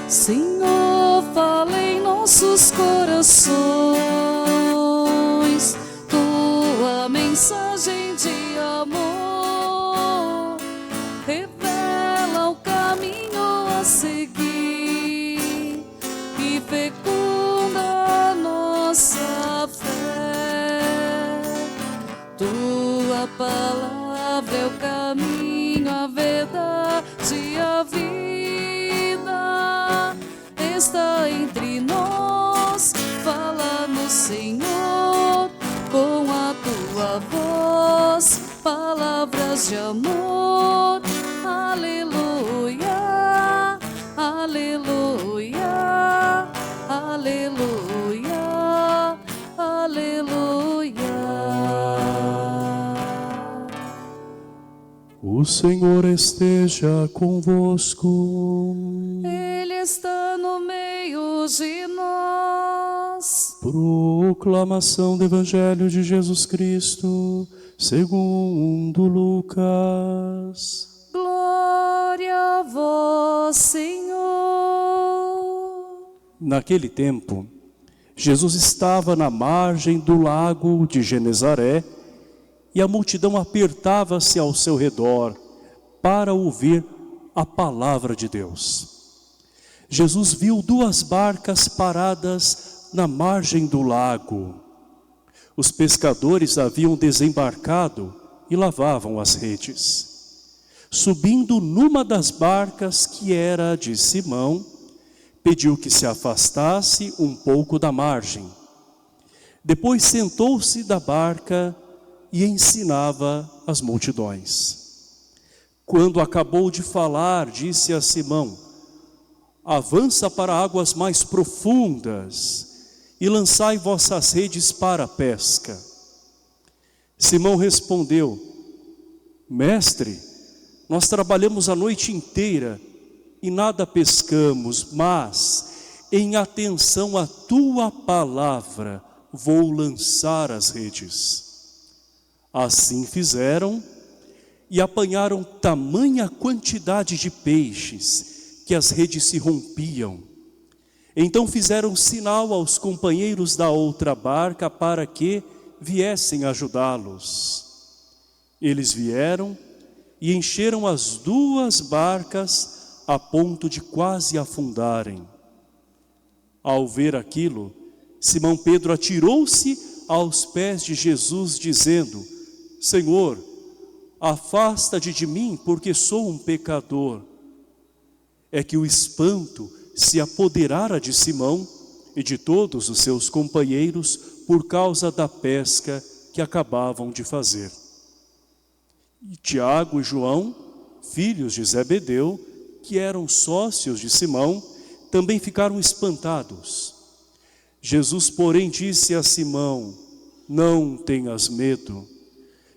Senhor, fala em nossos corações, tua mensagem de amor revela o caminho a seguir e fecunda a nossa fé. Tua palavra é o caminho, a verdade e a vida. Está entre nós, fala-nos, Senhor, com a tua voz, palavras de amor. Aleluia, aleluia, aleluia, aleluia. O Senhor esteja convosco. Ele está no meio de nós. Proclamação do Evangelho de Jesus Cristo, segundo Lucas. Glória a vós, Senhor. Naquele tempo, Jesus estava na margem do lago de Genezaré e a multidão apertava-se ao seu redor para ouvir a palavra de Deus. Jesus viu duas barcas paradas na margem do lago. Os pescadores haviam desembarcado e lavavam as redes. Subindo numa das barcas, que era de Simão, pediu que se afastasse um pouco da margem. Depois sentou-se da barca e ensinava as multidões. Quando acabou de falar, disse a Simão: avança para águas mais profundas e lançai vossas redes para a pesca. Simão respondeu: Mestre, nós trabalhamos a noite inteira e nada pescamos, mas em atenção à tua palavra vou lançar as redes. Assim fizeram e apanharam tamanha quantidade de peixes que as redes se rompiam. Então fizeram sinal aos companheiros da outra barca para que viessem ajudá-los. Eles vieram e encheram as duas barcas a ponto de quase afundarem. Ao ver aquilo, Simão Pedro atirou-se aos pés de Jesus, dizendo: Senhor, afasta-te de mim, porque sou um pecador. É que o espanto se apoderara de Simão e de todos os seus companheiros por causa da pesca que acabavam de fazer. E Tiago e João, filhos de Zebedeu, que eram sócios de Simão, também ficaram espantados. Jesus, porém, disse a Simão: não tenhas medo.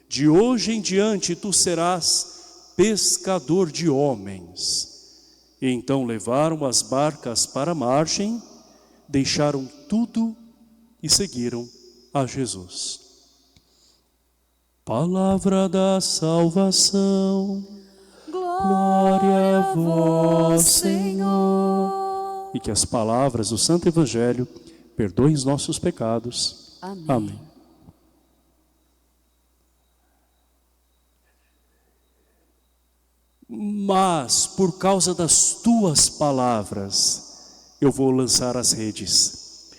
De hoje em diante tu serás pescador de homens. E então levaram as barcas para a margem, deixaram tudo e seguiram a Jesus. Palavra da salvação. Glória a vós, Senhor. E que as palavras do Santo Evangelho perdoem os nossos pecados. Amém. Amém. Mas por causa das tuas palavras eu vou lançar as redes,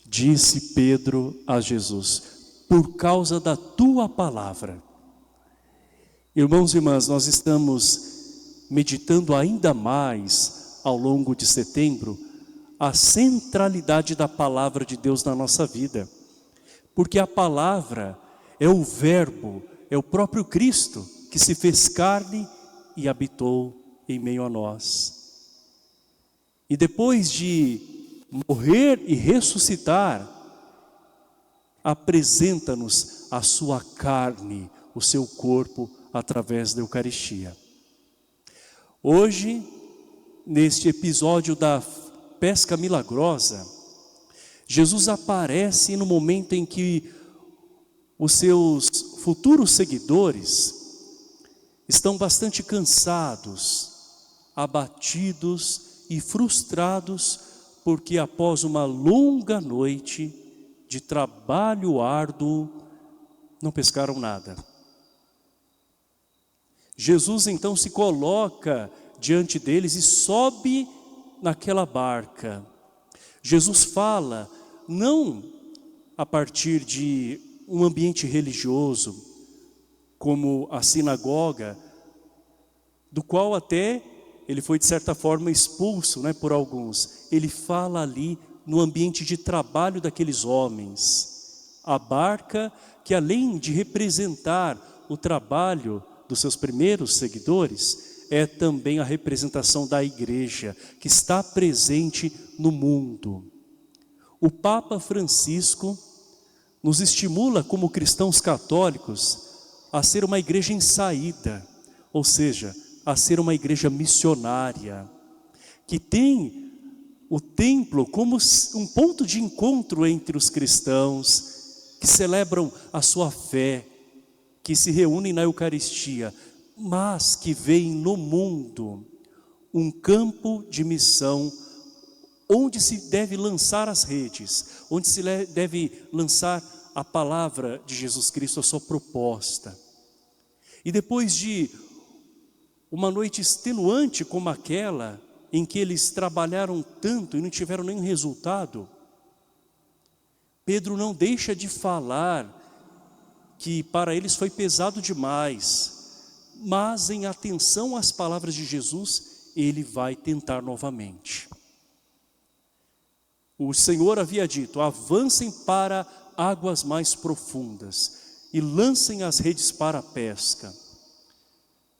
disse Pedro a Jesus, por causa da tua palavra. Irmãos e irmãs, nós estamos meditando ainda mais ao longo de setembro a centralidade da palavra de Deus na nossa vida, porque a palavra é o verbo, é o próprio Cristo que se fez carne e habitou em meio a nós. E depois de morrer e ressuscitar, apresenta-nos a sua carne, o seu corpo, através da Eucaristia. Hoje, neste episódio da pesca milagrosa, Jesus aparece no momento em que os seus futuros seguidores estão bastante cansados, abatidos e frustrados, porque após uma longa noite de trabalho árduo, não pescaram nada. Jesus então se coloca diante deles e sobe naquela barca. Jesus fala, não a partir de um ambiente religioso, como a sinagoga, do qual até ele foi de certa forma expulso, né, por alguns. Ele fala ali no ambiente de trabalho daqueles homens. A barca que, além de representar o trabalho dos seus primeiros seguidores, é também a representação da igreja, que está presente no mundo. O Papa Francisco nos estimula como cristãos católicos a ser uma igreja em saída, ou seja, a ser uma igreja missionária, que tem o templo como um ponto de encontro entre os cristãos, que celebram a sua fé, que se reúnem na Eucaristia, mas que veem no mundo um campo de missão, onde se deve lançar as redes, onde se deve lançar a palavra de Jesus Cristo, a sua proposta. E depois de uma noite extenuante como aquela, em que eles trabalharam tanto e não tiveram nenhum resultado, Pedro não deixa de falar que para eles foi pesado demais, mas em atenção às palavras de Jesus, ele vai tentar novamente. O Senhor havia dito, avancem para águas mais profundas e lancem as redes para a pesca.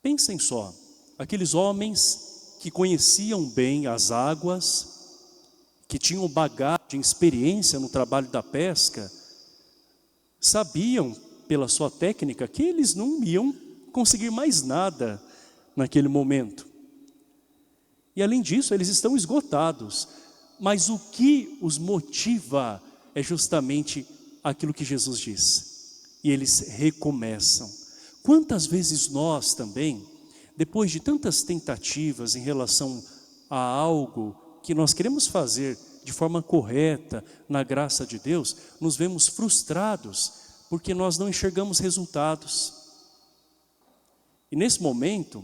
Pensem só, aqueles homens que conheciam bem as águas, que tinham bagagem, experiência no trabalho da pesca, sabiam pela sua técnica que eles não iam conseguir mais nada naquele momento. E além disso, eles estão esgotados. Mas o que os motiva é justamente aquilo que Jesus diz. E eles recomeçam. Quantas vezes nós também, depois de tantas tentativas em relação a algo que nós queremos fazer de forma correta, na graça de Deus, nos vemos frustrados, porque nós não enxergamos resultados. E nesse momento,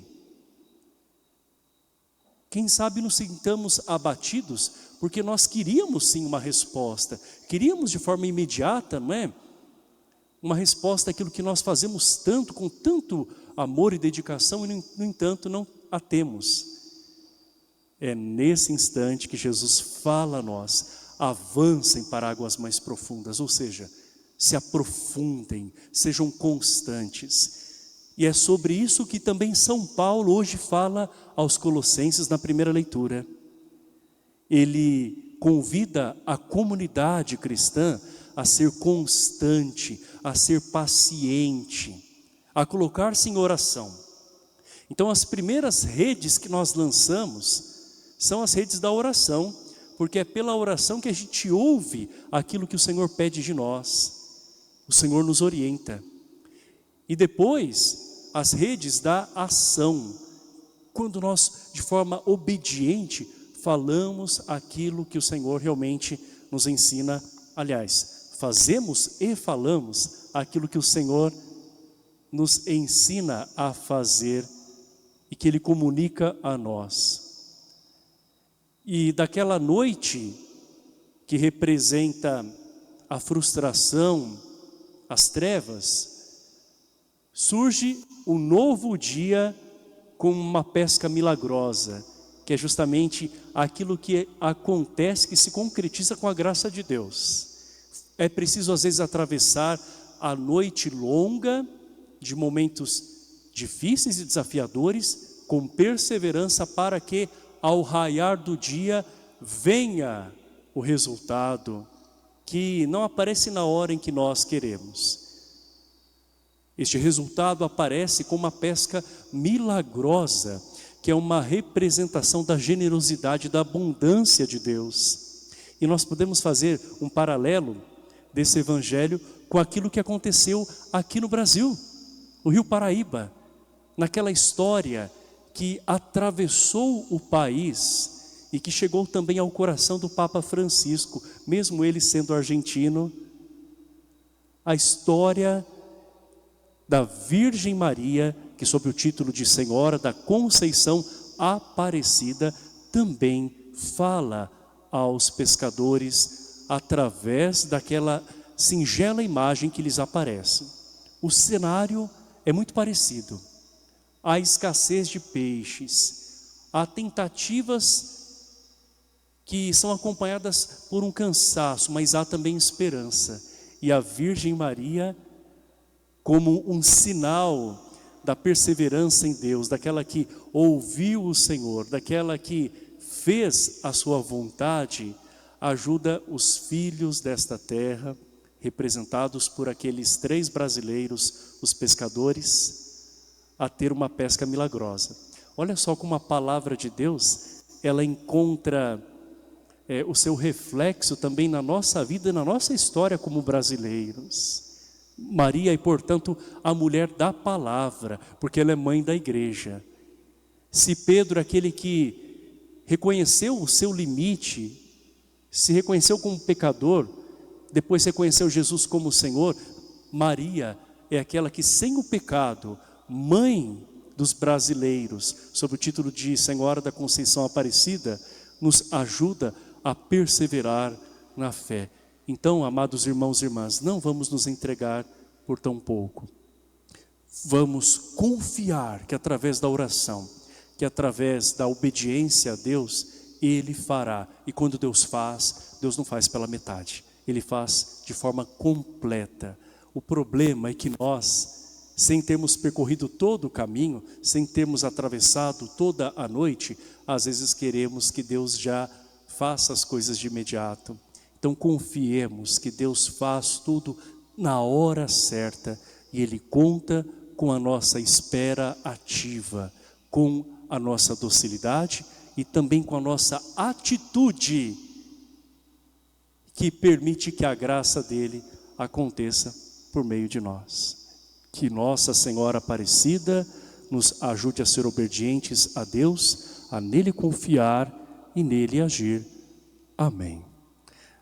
quem sabe nos sintamos abatidos, porque nós queríamos sim uma resposta, queríamos de forma imediata, não é? Uma resposta àquilo que nós fazemos tanto, com tanto amor e dedicação, e no entanto não a temos. É nesse instante que Jesus fala a nós, avancem para águas mais profundas, ou seja, se aprofundem, sejam constantes. E é sobre isso que também São Paulo hoje fala aos Colossenses na primeira leitura. Ele convida a comunidade cristã a ser constante, a ser paciente, a colocar-se em oração. Então as primeiras redes que nós lançamos são as redes da oração, porque é pela oração que a gente ouve aquilo que o Senhor pede de nós. O Senhor nos orienta. E depois, as redes da ação, quando nós, de forma obediente, falamos aquilo que o Senhor realmente nos ensina. Aliás, fazemos e falamos aquilo que o Senhor nos ensina a fazer e que Ele comunica a nós. E daquela noite que representa a frustração, as trevas, surge um novo dia com uma pesca milagrosa, que é justamente aquilo que acontece, que se concretiza com a graça de Deus. É preciso às vezes atravessar a noite longa, de momentos difíceis e desafiadores, com perseverança, para que ao raiar do dia venha o resultado que não aparece na hora em que nós queremos. Este resultado aparece com uma pesca milagrosa, que é uma representação da generosidade, da abundância de Deus. E nós podemos fazer um paralelo desse evangelho com aquilo que aconteceu aqui no Brasil, no Rio Paraíba, naquela história que atravessou o país e que chegou também ao coração do Papa Francisco, mesmo ele sendo argentino, a história da Virgem Maria, que sob o título de Senhora da Conceição Aparecida, também fala aos pescadores através daquela singela imagem que lhes aparece. O cenário é muito parecido. Há escassez de peixes, há tentativas que são acompanhadas por um cansaço, mas há também esperança. E a Virgem Maria, como um sinal da perseverança em Deus, daquela que ouviu o Senhor, daquela que fez a sua vontade, ajuda os filhos desta terra, representados por aqueles 3 brasileiros, os pescadores, a ter uma pesca milagrosa. Olha só como a palavra de Deus, ela encontra o seu reflexo também na nossa vida e na nossa história como brasileiros. Maria é, portanto, a mulher da palavra, porque ela é mãe da igreja. Se Pedro, aquele que reconheceu o seu limite, se reconheceu como pecador, depois reconheceu Jesus como Senhor, Maria é aquela que sem o pecado, mãe dos brasileiros, sob o título de Senhora da Conceição Aparecida, nos ajuda a perseverar na fé. Então, amados irmãos e irmãs, não vamos nos entregar por tão pouco. Vamos confiar que através da oração, que através da obediência a Deus, Ele fará. E quando Deus faz, Deus não faz pela metade. Ele faz de forma completa. O problema é que nós, sem termos percorrido todo o caminho, sem termos atravessado toda a noite, às vezes queremos que Deus já faça as coisas de imediato. Então confiemos que Deus faz tudo na hora certa e Ele conta com a nossa espera ativa, com a nossa docilidade e também com a nossa atitude que permite que a graça dEle aconteça por meio de nós. Que Nossa Senhora Aparecida nos ajude a ser obedientes a Deus, a nele confiar e nele agir. Amém.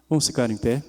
Vamos ficar em pé.